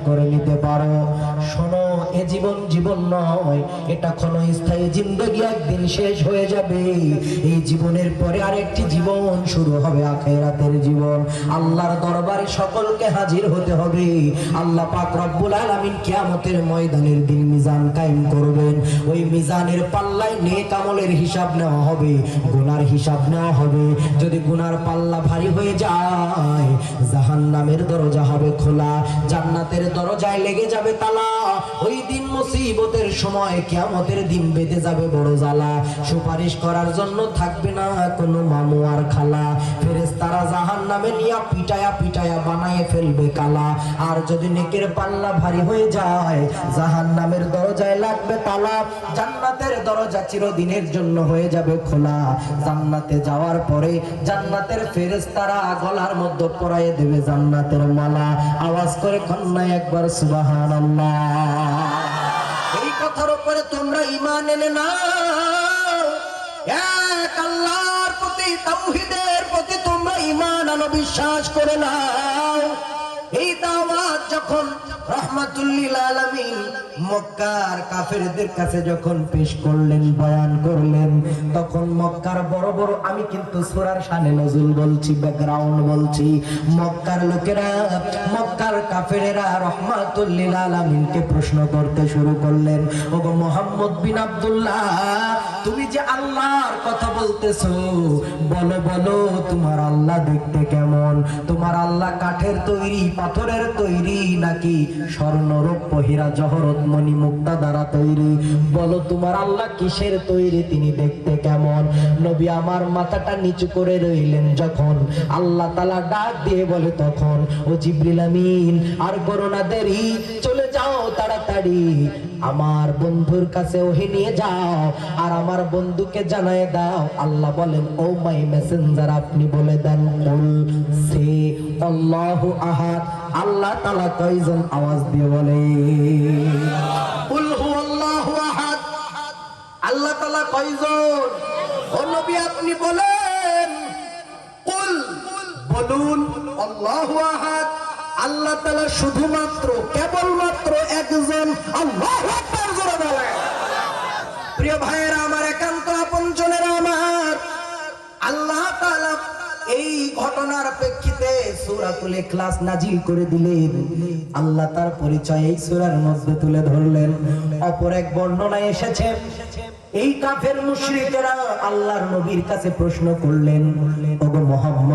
করে নিতে পারো। শোনো, এ জীবন জীবন নয়, এটা ক্ষণস্থায়ী জিন্দেগি, একদিন শেষ হয়ে যাবে। এই জীবনের পরে আরেকটি জীবন শুরু হবে, আখিরাতের জীবন। আল্লাহর দরবারে সকলকে হাজির হতে হবে। আল্লাহ পাক রব্বুল আলামিন কিয়ামতের ময়দানের দিন মিজান কায়েম করবেন। ওই মিজানের পাল্লায় নেক আমলের হিসাব নেওয়া হবে, গুনার হিসাব নেওয়া হবে। যদি গুনার পাল্লা ভারী হয়ে যায়, জাহান্নামের দরজা হবে খোলা, জান্নাতের দরজায় লেগে যাবে তালা। ওই দিন মুসিবতের সময়, কিয়ামতের দিন বেঁধে যাবে বড় জ্বালা। সুপারিশ করার জন্য থাকবে না কোনো মামু আর খালা। ফেরেশতারা জাহান্নামে নিয়ে পিটায়া পিটায়া বানায় ফেলবে কালা। আর যদি নেকের পাল্লা ভারী হয়ে যায়, জাহান্নামের দরজায় লাগবে তালা, জান্নাতের দরজা চিরদিনের জন্য হয়ে যাবে খোলা। জান্নাতে যাওয়ার পরে জান্নাতের ফেরেশতারা গলার মধ্যে পরায়ে দেবে জান্নাতের মালা। আওয়াজ করে কন্যা একবার সুবহানাল্লাহ। এই কথার উপরে তোমরা ঈমান এনে নাও, এক আল্লাহর প্রতি, তাওহীদের প্রতি তোমরা ঈমান আনো, বিশ্বাস করে নাও। এই দাওয়াত যখন রাহমাতুল লিল আলামিন মক্কার কাফেরদের কাছে যখন পেশ করলেন, বয়ান করলেন, তখন মক্কার বড় বড়, আমি কিন্তু সূরার শানে নজুল বলছি, ব্যাকগ্রাউন্ড বলছি, মক্কার লোকেরা, মক্কার কাফেরেরা রাহমাতুল লিল আলামিনকে প্রশ্ন করতে শুরু করলেন, ওগো মুহাম্মদ বিন আব্দুল্লাহ, তুমি যে আল্লাহর কথা বলতেছো, বলো বলো তোমার আল্লাহ দেখতে কেমন? তোমার আল্লাহ কাঠের তৈরি, পাথরের তৈরি, নাকি স্বর্ণ রৌপ্য হীরা জহরত মণি মুক্তা দ্বারা তৈরি? বলো তোমার আল্লাহ কিসের তৈরি, তিনি দেখতে কেমন? নবী আমার মাথাটা নিচু করে রইলেন। যখন আল্লাহ তাআলা ডাক দিয়ে বলে, তখন ও জিবরিল আমিন, আর করো না দেরি, চলে যাও তাড়াতাড়ি, আমার বন্ধুর কাছে ওহী নিয়ে যাও, আর আমার বন্ধুকে জানায় দাও। আল্লাহ বলেন, ও মাই মেসেঞ্জার, আপনি বলে দেন, কুল সে আল্লাহু আহাদ। আল্লাহ তাআলা কয়জন? আওয়াজ দিয়ে বলে, কুল হুয়াল্লাহু আহাদ। আল্লাহ তাআলা কয়জন? ও নবী আপনি বলেন, কুল, বলুন, আল্লাহু আহাদ, আল্লাহ তাআলা শুধুমাত্র, কেবলমাত্র একজন। আল্লাহু আকবার জোরে বলেন। প্রিয় ভাইয়েরা আমার, একান্ত আপনজনেরা আমার, আল্লাহ তাআলা এই ঘটনার প্রেক্ষিতে সূরাতুল ইখলাস নাজিল করে দিলেন। আল্লাহ তার পরিচয় এই সূরার মধ্যে তুলে ধরলেন। অপর এক বর্ণনায় এসেছে, এই কাফের মুশরিকেরা আল্লাহর নবীর কাছে প্রশ্ন করলেন, ওগো মুহাম্মদ